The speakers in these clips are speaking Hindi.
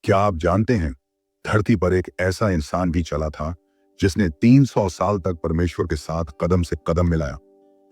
क्या आप जानते हैं, धरती पर एक ऐसा इंसान भी चला था जिसने 300 साल तक परमेश्वर के साथ कदम से कदम मिलाया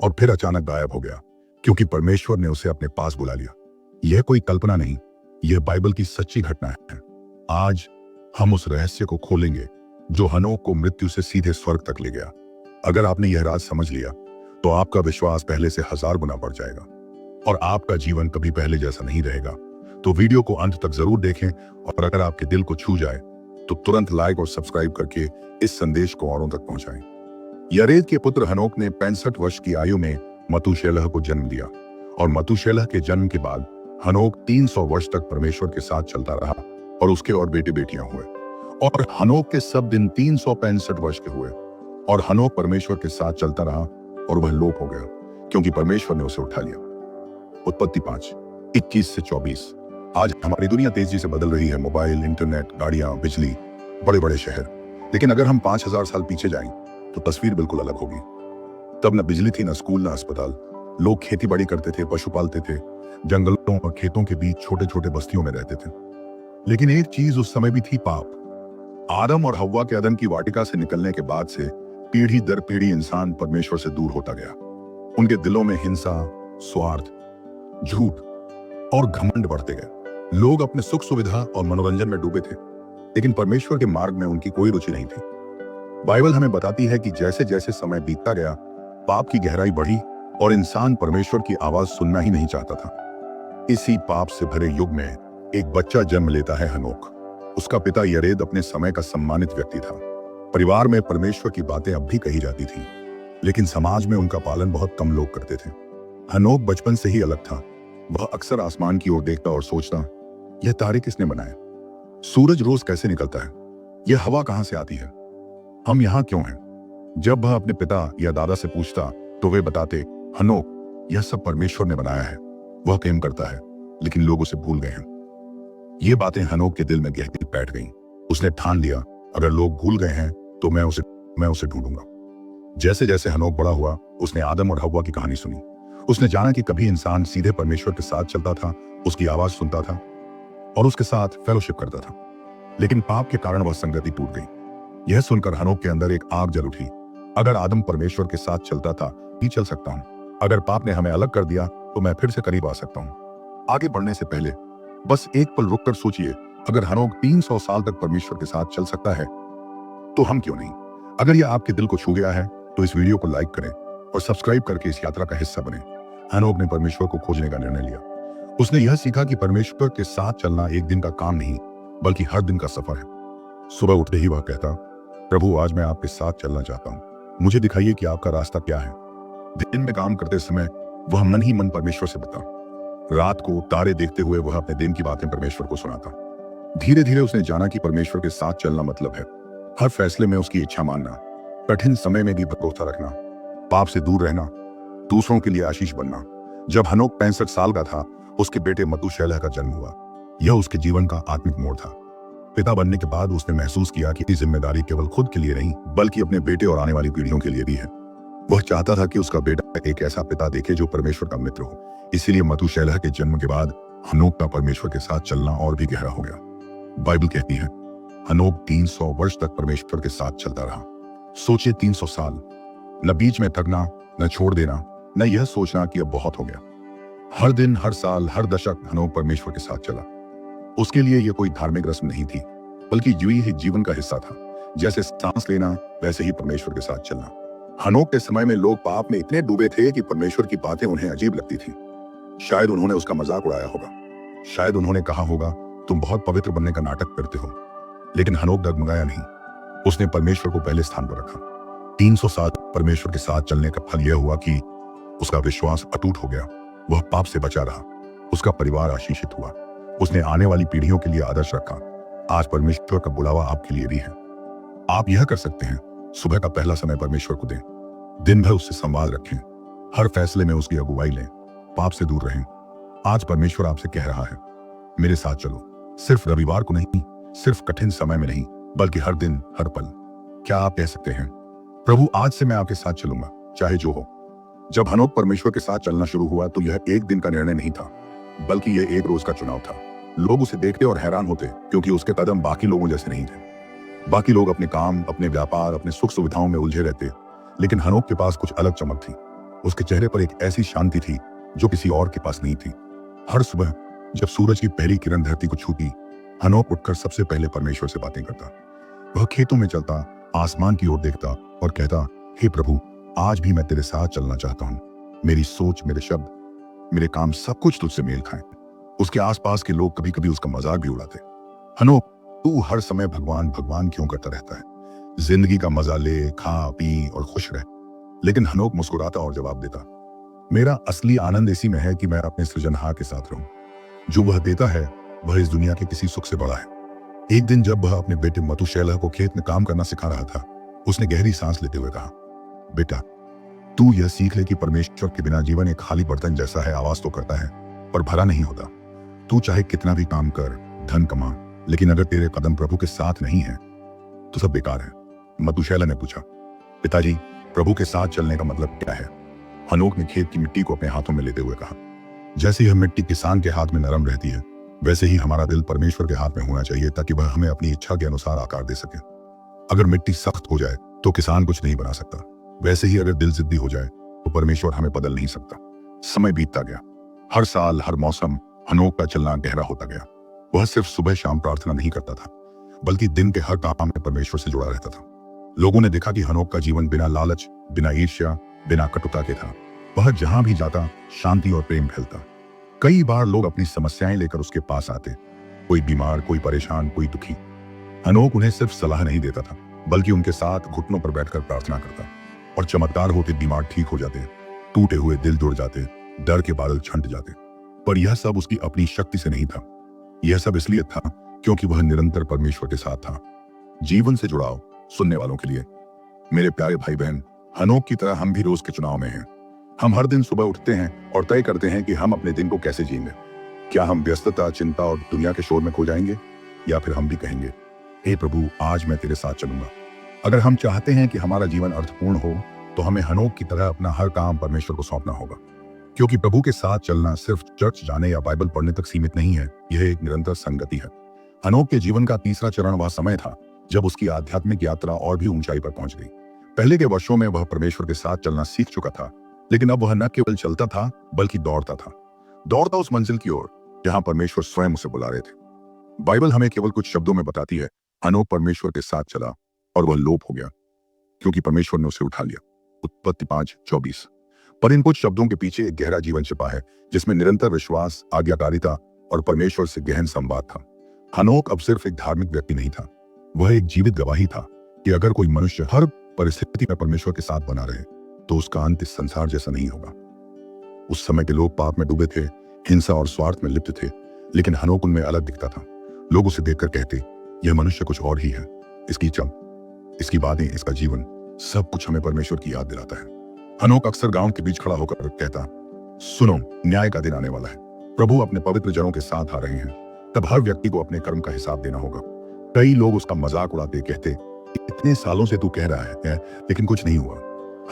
और फिर अचानक गायब हो गया क्योंकि परमेश्वर ने उसे अपने पास बुला लिया। यह कोई कल्पना नहीं, यह बाइबल की सच्ची घटना है। आज हम उस रहस्य को खोलेंगे जो हनोक को मृत्यु से सीधे स्वर्ग तक ले गया। अगर आपने यह राज समझ लिया तो आपका विश्वास पहले से 1000 गुना बढ़ जाएगा और आपका जीवन कभी पहले जैसा नहीं रहेगा। तो वीडियो को अंत तक जरूर देखें और अगर आपके दिल को छू जाए तो तुरंत लाइक और सब्सक्राइब करके इस संदेश को औरों तक पहुंचाएं। यरेद के पुत्र हनोक ने 65 वर्ष की आयु में मतूशेलह को जन्म दिया और मतूशेलह के जन्म के बाद हनोक 300 वर्ष तक परमेश्वर के साथ चलता रहा और उसके और बेटे बेटियां हुए और हनोक के सब दिन 365 वर्ष के हुए और हनोक परमेश्वर के साथ चलता रहा और वह लोप हो गया क्योंकि परमेश्वर ने उसे उठा लिया। उत्पत्ति 5:21-24। आज हमारी दुनिया तेजी से बदल रही है। मोबाइल, इंटरनेट, गाड़ियां, बिजली, बड़े बड़े शहर। लेकिन अगर हम 5000 साल पीछे जाएं तो तस्वीर बिल्कुल अलग होगी। तब न बिजली थी, न स्कूल, न अस्पताल। लोग खेती बाड़ी करते थे, पशु पालते थे, जंगलों और खेतों के बीच छोटे छोटे बस्तियों में रहते थे। लेकिन एक चीज उस समय भी थी, पाप। आदम और हव्वा के अदन की वाटिका से निकलने के बाद से पीढ़ी दर पीढ़ी इंसान परमेश्वर से दूर होता गया। उनके दिलों में हिंसा, स्वार्थ, झूठ और घमंड बढ़ते गए। लोग अपने सुख सुविधा और मनोरंजन में डूबे थे, लेकिन परमेश्वर के मार्ग में उनकी कोई रुचि नहीं थी। बाइबल हमें बताती है कि जैसे जैसे समय बीतता गया, पाप की गहराई बढ़ी और इंसान परमेश्वर की आवाज सुनना ही नहीं चाहता था। इसी पाप से भरे युग में एक बच्चा जन्म लेता है, हनोक। उसका पिता यरेद अपने समय का सम्मानित व्यक्ति था। परिवार में परमेश्वर की बातें अब भी कही जाती थी, लेकिन समाज में उनका पालन बहुत कम लोग करते थे। हनोक बचपन से ही अलग था। वह अक्सर आसमान की ओर देखता और सोचता, यह तारे किसने बनाए? सूरज रोज कैसे निकलता है? यह हवा कहां से आती है? हम यहाँ क्यों हैं? जब वह अपने पिता या दादा से पूछता तो वे बताते, हनोक, यह सब परमेश्वर ने बनाया है। वह प्रेम करता है, लेकिन लोग उसे भूल गए हैं। ये बातें हनोक के दिल में गहरी बैठ गईं। उसने ठान लिया, अगर लोग भूल गए हैं तो मैं उसे ढूंढूंगा। जैसे जैसे हनोक बड़ा हुआ, उसने आदम और हव्वा की कहानी सुनी। उसने जाना कि कभी इंसान सीधे परमेश्वर के साथ चलता था, उसकी आवाज सुनता था और उसके साथ फेलोशिप करता था, लेकिन पाप के कारण वह संगति टूट गई। यह सुनकर हनोक के अंदर एक आग जल उठी। अगर आदम परमेश्वर के साथ चलता था, भी चल सकता हूँ। अगर पाप ने हमें अलग कर दिया तो मैं फिर से करीब आ सकता हूँ। आगे बढ़ने से पहले बस एक पल रुककर सोचिए, अगर हनोक 300 साल तक परमेश्वर के साथ चल सकता है तो हम क्यों नहीं? अगर यह आपके दिल को छू गया है तो इस वीडियो को लाइक करें और सब्सक्राइब करके इस यात्रा का हिस्सा बने। हनोक ने परमेश्वर को खोजने का निर्णय लिया। उसने यह सीखा कि परमेश्वर के साथ चलना एक दिन का काम नहीं, बल्कि हर दिन का सफर है। सुबह उठते ही वह कहता, प्रभु, आज मैं आपके साथ चलना चाहता हूँ। मुझे दिखाइए कि आपका रास्ता क्या है। दिन में काम करते समय वह मन ही मन परमेश्वर से बताता। रात को तारे देखते हुए वह अपने दिन की बातें परमेश्वर को सुनाता। धीरे धीरे उसने जाना कि परमेश्वर के साथ चलना मतलब है हर फैसले में उसकी इच्छा मानना, कठिन समय में भी भरोसा रखना, पाप से दूर रहना, दूसरों के लिए आशीष बनना। जब हनोक 65 साल का था, उसके बेटे मतूशेलह का जन्म हुआ। यह उसके जीवन का आत्मिक मोड़ था। पिता बनने के बाद उसने महसूस किया कि इसकी जिम्मेदारी केवल खुद के लिए नहीं, बल्कि अपने बेटे और आने वाली पीढ़ियों के लिए भी है। वह चाहता था कि उसका बेटा एक ऐसा पिता देखे जो परमेश्वर का मित्र हो। इसीलिए मतूशेलह के जन्म के बाद हनोक का परमेश्वर के साथ चलना और भी गहरा हो गया। बाइबल कहती है, हनोक 300 वर्ष तक परमेश्वर के साथ चलता रहा। सोचिए, 300 साल। न बीच में थकना, न छोड़ देना, न यह सोचना कि अब बहुत हो गया। हर दिन, हर साल, हर दशक हनोक परमेश्वर के साथ चला। उसके लिए यह कोई धार्मिक रस्म नहीं थी, बल्कि यूं ही जीवन का हिस्सा था। जैसे सांस लेना, वैसे ही परमेश्वर के साथ चलना। हनोक के समय में लोग पाप में इतने डूबे थे कि परमेश्वर की बातें उन्हें अजीब लगती थी। शायद उन्होंने उसका मजाक उड़ाया होगा, शायद उन्होंने कहा होगा, तुम बहुत पवित्र बनने का नाटक करते हो। लेकिन हनोक डगमगाया नहीं। उसने परमेश्वर को पहले स्थान पर रखा। 300 साल परमेश्वर के साथ चलने का फल यह हुआ कि उसका विश्वास अटूट हो गया। वह पाप से बचा रहा। उसका परिवार आशीषित हुआ। उसने आने वाली पीढ़ियों के लिए आदर्श रखा। आज परमेश्वर का बुलावा आपके लिए भी है। आप यह कर सकते हैं, सुबह का पहला समय परमेश्वर को दें। दिन भर उससे संवाद रखें। हर फैसले में उसकी अगुवाई लें। पाप से दूर रहें। आज परमेश्वर आपसे कह रहा है, मेरे साथ चलो। सिर्फ रविवार को नहीं, सिर्फ कठिन समय में नहीं, बल्कि हर दिन, हर पल। क्या आप कह सकते हैं, प्रभु, आज से मैं आपके साथ चलूंगा, चाहे जो हो? जब हनोक परमेश्वर के साथ चलना शुरू हुआ तो यह एक दिन का निर्णय नहीं था, बल्कि यह एक रोज का चुनाव था। लोग उसे देखते और हैरान होते क्योंकि उसके कदम बाकी लोगों जैसे नहीं थे। बाकी लोग अपने काम, अपने व्यापार, अपने सुख सुविधाओं में उलझे रहते, लेकिन हनोक के पास कुछ अलग चमक थी। उसके चेहरे पर एक ऐसी शांति थी जो किसी और के पास नहीं थी। हर सुबह जब सूरज की पहली किरण धरती को छूती, हनोक उठकर सबसे पहले परमेश्वर से बातें करता। वह खेतों में चलता, आसमान की ओर देखता और कहता, हे प्रभु, आज भी मैं तेरे साथ चलना चाहता हूँ। मेरी सोच, मेरे शब्द, मेरे काम, सब कुछ तुझसे मेल खाएं। उसके आसपास के लोग कभी कभी उसका मजाक भी उड़ाते। हनोक, तू हर समय भगवान भगवान क्यों करता रहता है? जिंदगी का मजा ले, खा पी और खुश रह। लेकिन हनोक मुस्कुराता और जवाब देता, मेरा असली आनंद इसी में है कि मैं अपने सृजनहार के साथ रहूं। जो वह देता है वह इस दुनिया के किसी सुख से बड़ा है। एक दिन जब वह अपने बेटे मतुशैला को खेत में काम करना सिखा रहा था, उसने गहरी सांस लेते हुए कहा, बेटा, तू यह सीख ले कि परमेश्वर के बिना जीवन एक खाली बर्तन जैसा है। आवाज तो करता है पर भरा नहीं होता। तू चाहे कितना भी काम कर, धन कमा, लेकिन अगर तेरे कदम प्रभु के साथ नहीं है तो सब बेकार है। मतुशैला ने पूछा, पिताजी, प्रभु के साथ चलने का मतलब क्या है? हनोक ने खेत की मिट्टी को अपने हाथों में लेते हुए कहा, जैसे यह मिट्टी किसान के हाथ में नरम रहती है, वैसे ही हमारा दिल परमेश्वर के हाथ में होना चाहिए ताकि वह हमें अपनी इच्छा के अनुसार आकार दे सके। अगर मिट्टी सख्त हो जाए तो किसान कुछ नहीं बना सकता, वैसे ही अगर दिल जिद्दी हो जाए तो परमेश्वर हमें बदल नहीं सकता। समय बीतता गया। हर साल, हर मौसम हनोक का चलना गहरा होता गया। वह सिर्फ सुबह शाम प्रार्थना नहीं करता था, बल्कि दिन के हर काम में परमेश्वर से जुड़ा रहता था। लोगों ने देखा कि हनोक का जीवन बिना लालच, बिना ईर्ष्या, बिना कटुता के था। वह जहां भी जाता शांति और प्रेम फैलता। कई बार लोग अपनी समस्याएं लेकर उसके पास आते, कोई बीमार, कोई परेशान, कोई दुखी। हनोक उन्हें सिर्फ सलाह नहीं देता था, बल्कि उनके साथ घुटनों पर बैठकर प्रार्थना करता। और चमत्कार होते, बीमार ठीक हो जाते, टूटे हुए दिल जुड़ जाते, डर के बादल छंट जाते। पर यह सब उसकी अपनी शक्ति से नहीं था। यह सब इसलिए था क्योंकि वह निरंतर परमेश्वर के साथ था। जीवन से जुड़ाव सुनने वालों के लिए, मेरे प्यारे भाई बहन, हनोक की तरह हम भी रोज के चुनाव में हैं। हम हर दिन सुबह उठते हैं और तय करते हैं कि हम अपने दिन को कैसे जीएंगे। क्या हम व्यस्तता, चिंता और दुनिया के शोर में खो जाएंगे, या फिर हम भी कहेंगे, हे प्रभु, आज मैं तेरे साथ चलूंगा। अगर हम चाहते हैं कि हमारा जीवन अर्थपूर्ण हो तो हमें हनोक की तरह अपना हर काम परमेश्वर को सौंपना होगा। क्योंकि प्रभु के साथ चलना सिर्फ चर्च जाने या बाइबल पढ़ने तक सीमित नहीं है, यह एक निरंतर संगति है। हनोक के जीवन का तीसरा चरण वह समय था जब उसकी आध्यात्मिक यात्रा और भी ऊंचाई पर पहुंच गई। पहले के वर्षों में वह परमेश्वर के साथ चलना सीख चुका था, लेकिन अब वह न केवल चलता था बल्कि दौड़ता था। दौड़ता उस मंजिल की ओर जहां परमेश्वर स्वयं उसे बुला रहे थे। बाइबल हमें केवल कुछ शब्दों में बताती है, हनोक परमेश्वर के साथ चला और वह लोप हो गया क्योंकि परमेश्वर ने उसे उठा लिया। उत्पत्ति 5:24। पर इन कुछ शब्दों के पीछे एक गहरा जीवन छिपा है जिसमें निरंतर विश्वास, आज्ञाकारिता और परमेश्वर से गहन संवाद था। हनोक अब सिर्फ एक धार्मिक व्यक्ति नहीं था, वह एक जीवित गवाही था कि अगर कोई मनुष्य हर परिस्थिति में परमेश्वर के साथ बना रहे तो उसका अंत इस संसार जैसा नहीं होगा। उस समय के लोग पाप में डूबे थे, हिंसा और स्वार्थ में लिप्त थे, लेकिन हनोक उनमें अलग दिखता था। लोग उसे देखकर कहते, यह मनुष्य कुछ और ही है। इसकी चम, इसकी बातें, इसका जीवन, सब कुछ हमें परमेश्वर की याद दिलाता है। हनोक अक्सर गांव के बीच खड़ा होकर कहता, सुनो, न्याय का दिन आने वाला है। प्रभु अपने पवित्र जनों के साथ आ रहे हैं। तब हर व्यक्ति को अपने कर्म का हिसाब देना होगा। कई लोग उसका मजाक उड़ाते, कहते, इतने सालों से तू कह रहा है लेकिन कुछ नहीं हुआ।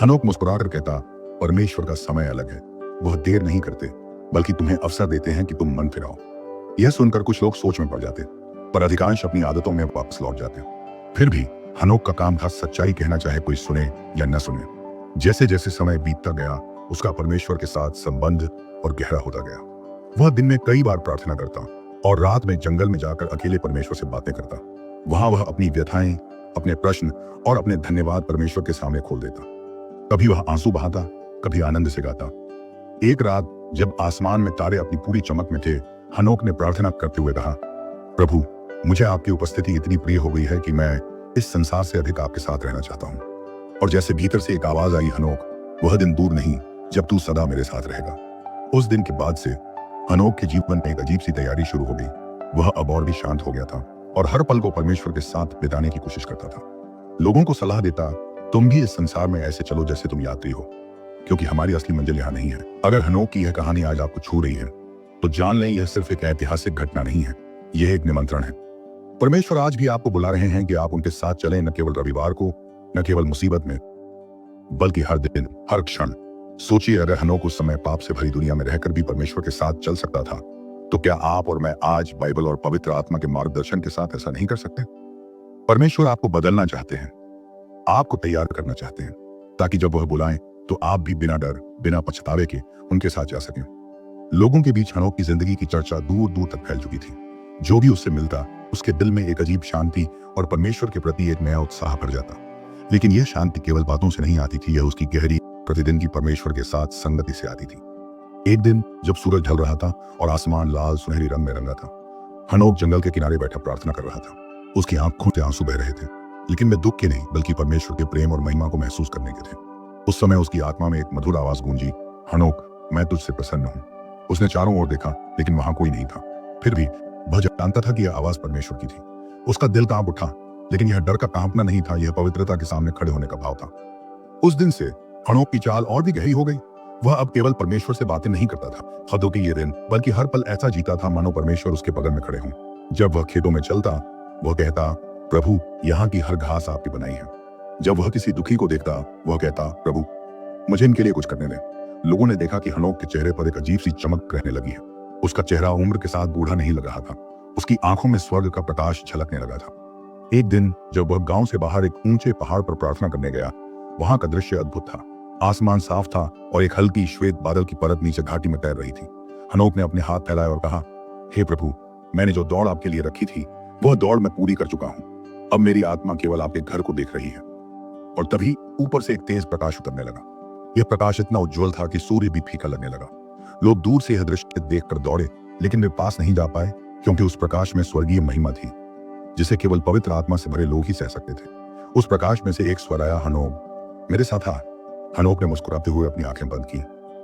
हनोक मुस्कुराकर कहता, परमेश्वर का समय अलग है। वह देर नहीं करते बल्कि तुम्हें अवसर देते हैं कि तुम मन फिराओ। यह सुनकर कुछ लोग सोच में पड़ जाते, पर अधिकांश अपनी आदतों में वापस लौट जाते। फिर भी हनोक का काम था सच्चाई कहना, चाहे कोई सुने या न सुने। जैसे जैसे समय बीतता गया, उसका परमेश्वर के साथ संबंध और गहरा होता गया। वह दिन में कई बार प्रार्थना करता और रात में जंगल में जाकर अकेले परमेश्वर से बातें करता। वहां वह अपनी व्यथाएं, अपने प्रश्न और अपने धन्यवाद परमेश्वर के सामने खोल देता। कभी वह आंसू बहाता, कभी आनंद से गाता। एक रात जब आसमान में तारे अपनी पूरी चमक में थे, हनोक ने प्रार्थना करते हुए कहा, प्रभु, मुझे आपकी उपस्थिति इतनी प्रिय हो गई है कि मैं इस संसार से अधिक आपके साथ रहना चाहता हूँ। और जैसे भीतर से एक आवाज आई, हनोक, वह दिन दूर नहीं जब तू सदा मेरे साथ रहेगा। उस दिन के बाद से हनोक के जीवन में एक अजीब सी तैयारी शुरू हो गई। वह अब और भी शांत हो गया था और हर पल को परमेश्वर के साथ बिताने की कोशिश करता था। लोगों को सलाह देता, तुम भी इस संसार में ऐसे चलो जैसे तुम यात्री हो, क्योंकि हमारी असली मंजिल यहाँ नहीं है। अगर हनोक की यह कहानी आज आपको छू रही है तो जान लें, यह सिर्फ एक ऐतिहासिक घटना नहीं है, यह एक निमंत्रण है। परमेश्वर आज भी आपको बुला रहे हैं कि आप उनके साथ चलें, न केवल रविवार को, न केवल मुसीबत में, बल्कि हर दिन, हर क्षण। सोचिए, अगर हनोक उस समय पाप से भरी दुनिया में रहकर भी परमेश्वर के साथ चल सकता था तो क्या आप और मैं आज बाइबल और पवित्र आत्मा के मार्गदर्शन के साथ ऐसा नहीं कर सकते? परमेश्वर आपको बदलना चाहते हैं, आपको तैयार करना चाहते हैं, ताकि जब वह बुलाएं तो आप भी बिना डर, बिना पछतावे के उनके साथ जा सकें। लोगों के बीच हनोक की जिंदगी की चर्चा दूर दूर तक फैल चुकी थी। जो भी उससे मिलता, उसके दिल में एक अजीब शांति और परमेश्वर के प्रति एक नया उत्साह भर जाता। लेकिन यह शांति केवल बातों से नहीं आती थी, यह उसकी गहरी प्रतिदिन की परमेश्वर के साथ संगति से आती थी। एक दिन जब सूरज ढल रहा था और आसमान लाल सुनहरी रंग में रंगा था, हनोक जंगल के किनारे बैठा प्रार्थना कर रहा था। उसकी आंखों से आंसू बह रहे थे, लेकिन वे दुख के नहीं बल्कि परमेश्वर के प्रेम और महिमा को महसूस करने के थे। उस समय उसकी आत्मा में एक मधुर आवाज गूंजी, हनोक, मैं तुझसे प्रसन्न हूं। उसने चारों ओर देखा, लेकिन वहां कोई नहीं था। फिर भी वह जानता था कि यह आवाज परमेश्वर की थी। उसका दिल कांप उठा, लेकिन यह डर का कांपना नहीं था, यह पवित्रता के सामने खड़े होने का भाव था। उस दिन से हनोक की चाल और भी गहरी हो गई। वह अब केवल परमेश्वर से बातें नहीं करता था हदों के ये दिन, बल्कि हर पल ऐसा जीता था मानो परमेश्वर उसके बगल में खड़े हों। जब वह खेतों में चलता, वह कहता, प्रभु, यहाँ की हर घास आपकी बनाई है। जब वह किसी दुखी को देखता, वह कहता, प्रभु, मुझे इनके लिए कुछ करने दें। लोगों ने देखा कि हनोक के चेहरे पर एक अजीब सी चमक रहने लगी है। उसका चेहरा उम्र के साथ बूढ़ा नहीं लग रहा था। उसकी आंखों में स्वर्ग का प्रकाश झलकने लगा था। एक दिन जब वह गांव से बाहर एक ऊंचे पहाड़ पर प्रार्थना करने गया, वहां का दृश्य अद्भुत था। आसमान साफ था और एक हल्की श्वेत बादल की परत नीचे घाटी में तैर रही थी। हनोक ने अपने हाथ फैलाए और कहा, हे प्रभु, मैंने जो दौड़ आपके लिए रखी थी, वह दौड़ मैं पूरी कर चुका हूं। अब मेरी आत्मा केवल आपके घर को देख रही है। और तभी ऊपर से एक तेज प्रकाश उतरने लगा। यह प्रकाश इतना उज्जवल था कि सूर्य भी फीका लगने लगा। लोग दूर से यह दृश्य देखकर दौड़े, लेकिन वे पास नहीं जा पाए, क्योंकि उस प्रकाश में स्वर्गीय महिमा थी, जिसे केवल पवित्र आत्मा से भरे लोग ही सह सकते थे। उस प्रकाश में से एक स्वर आया, हनोक, मेरे साथ आ। हनोक ने मुस्कुराते हुए अपनी आंखें बंद की।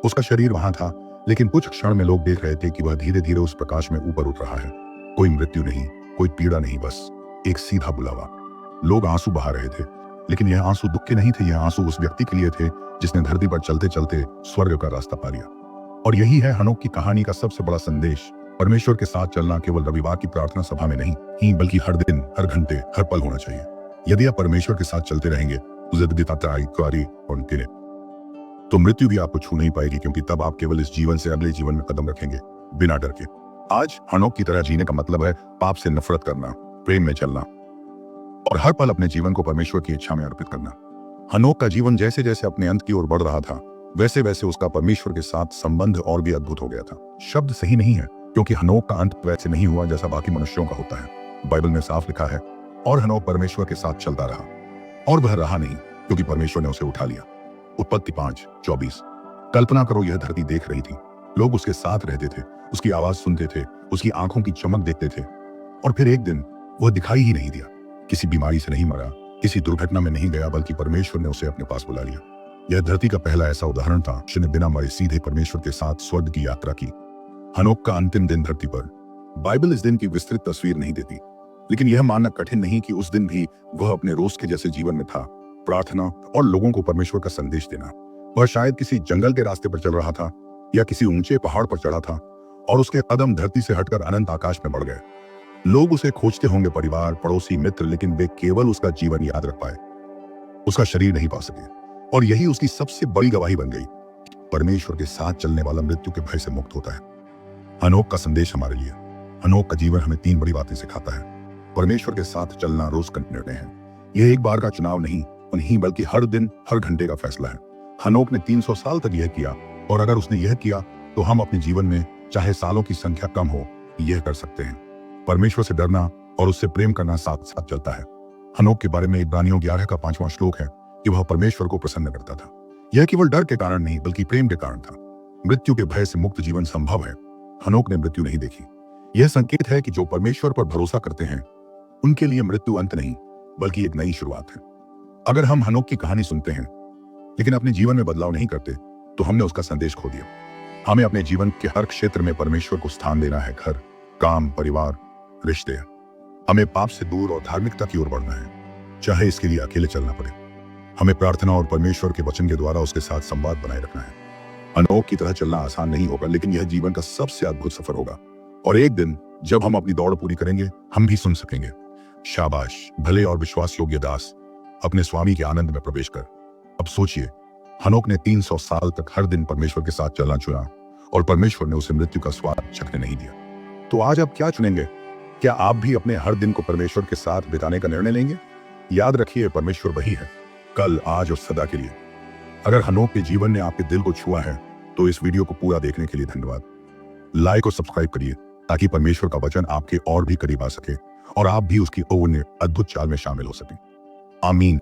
उसका शरीर वहां था, लेकिन कुछ क्षण में लोग देख रहे थे कि वह धीरे धीरे उस प्रकाश में ऊपर उठ रहा है। कोई मृत्यु नहीं, कोई पीड़ा नहीं, बस एक सीधा बुलावा। लोग आंसू बहा रहे थे, लेकिन यह आंसू दुख के नहीं थे। यह आंसू उस व्यक्ति के लिए थे जिसने धरती पर चलते चलते स्वर्ग का रास्ता पा लिया। और यही है हनोक की कहानी का सबसे बड़ा संदेश। परमेश्वर के साथ चलना केवल रविवार की प्रार्थना सभा में नहीं, बल्कि हर दिन, हर घंटे, हर पल होना चाहिए। यदि आप परमेश्वर के साथ चलते रहेंगे तो मृत्यु भी आपको छू नहीं पाएगी, क्योंकि तब आप केवल इस जीवन से अगले जीवन में कदम रखेंगे, बिना डर के। आज हनोक की तरह जीने का मतलब है पाप से नफरत करना, प्रेम में चलना और हर पल अपने जीवन को परमेश्वर की इच्छा में अर्पित करना। हनोक का जीवन जैसे जैसे अपने अंत की ओर बढ़ रहा था, वैसे वैसे उसका परमेश्वर के साथ संबंध और भी अद्भुत हो गया था। शब्द सही नहीं है, क्योंकि हनोक का अंत वैसे नहीं हुआ जैसा बाकी मनुष्यों का होता है। बाइबल में साफ लिखा है, और हनोक परमेश्वर के साथ चलता रहा, और वह रहा नहीं, क्योंकि परमेश्वर ने उसे उठा लिया। उत्पत्ति 5:24। कल्पना करो, यह धरती देख रही थी, लोग उसके साथ रहते थे, उसकी आवाज सुनते थे, उसकी आंखों की चमक देखते थे, और फिर एक दिन वह दिखाई ही नहीं दिया। किसी बीमारी से नहीं मरा, किसी दुर्घटना में नहीं गया, बल्कि परमेश्वर ने उसे अपने पास बुला लिया। यह धरती का पहला ऐसा उदाहरण था जिसने बिना मरे सीधे परमेश्वर के साथ स्वर्ग की यात्रा की। हनोक का अंतिम दिन धरती पर। बाइबल इस दिन की विस्तृत तस्वीर नहीं देती, लेकिन यह मानना कठिन नहीं कि उस दिन भी वह अपने रोज के जैसे जीवन में था, प्रार्थना और लोगों को परमेश्वर का संदेश देना। वह शायद किसी जंगल के रास्ते पर चल रहा था या किसी ऊंचे पहाड़ पर चढ़ा था, और उसके कदम धरती से हटकर अनंत आकाश में बढ़ गए। लोग उसे खोजते होंगे, परिवार, पड़ोसी, मित्र, लेकिन वे केवल उसका जीवन याद रख पाए, उसका शरीर नहीं पा सके। और यही उसकी सबसे बड़ी गवाही बन गई। परमेश्वर के साथ चलने वाला मृत्यु के भय से मुक्त होता है। हनोक का संदेश हमारे लिए। हनोक का जीवन हमें 3 बड़ी बातें सिखाता है। परमेश्वर के साथ चलना रोज का निर्णय है। यह एक बार का चुनाव नहीं, बल्कि हर दिन, हर घंटे का फैसला है। हनोक ने 300 साल तक यह किया, और अगर उसने यह किया तो हम अपने जीवन में, चाहे सालों की संख्या कम हो, यह कर सकते हैं। परमेश्वर से डरना और उससे प्रेम करना साथ साथ चलता है। हनोक के बारे में इब्रानियों 11 का 5वां श्लोक है कि वह परमेश्वर को प्रसन्न करता था। यह केवल डर के कारण नहीं, बल्कि प्रेम के कारण था। मृत्यु के भय से मुक्त जीवन संभव है। हनोक ने मृत्यु नहीं देखी। यह संकेत है कि जो परमेश्वर पर भरोसा करते हैं, उनके लिए मृत्यु अंत नहीं, बल्कि एक नई शुरुआत है। अगर हम हनोक की कहानी सुनते हैं, लेकिन अपने जीवन में बदलाव नहीं करते, तो हमने उसका संदेश खो दिया। हमें अपने जीवन के हर क्षेत्र में परमेश्वर को स्थान देना है। घर, काम, परिवार, रिश्ते। हमें पाप से दूर और धार्मिकता की ओर बढ़ना है, चाहे इसके लिए अकेले चलना पड़े। हमें प्रार्थना और परमेश्वर के वचन के द्वारा उसके साथ संवाद बनाए रखना है। हनोक की तरह चलना आसान नहीं होगा, लेकिन यह जीवन का सबसे अद्भुत सफर होगा। और एक दिन जब हम अपनी दौड़ पूरी करेंगे, हम भी सुन सकेंगे, शाबाश भले और विश्वास योग्य दास, अपने स्वामी के आनंद में प्रवेश कर। अब सोचिए, हनोक ने 300 साल तक हर दिन परमेश्वर के साथ चलना चुना, और परमेश्वर ने उसे मृत्यु का स्वाद चखने नहीं दिया। तो आज आप क्या चुनेंगे? क्या आप भी अपने हर दिन को परमेश्वर के साथ बिताने का निर्णय लेंगे? याद रखिए, परमेश्वर वही है, कल, आज और सदा के लिए। अगर हनोक के जीवन ने आपके दिल को छुआ है तो इस वीडियो को पूरा देखने के लिए धन्यवाद। लाइक और सब्सक्राइब करिए ताकि परमेश्वर का वचन आपके और भी करीब आ सके और आप भी उसकी अद्भुत चाल में शामिल हो सकें। आमीन।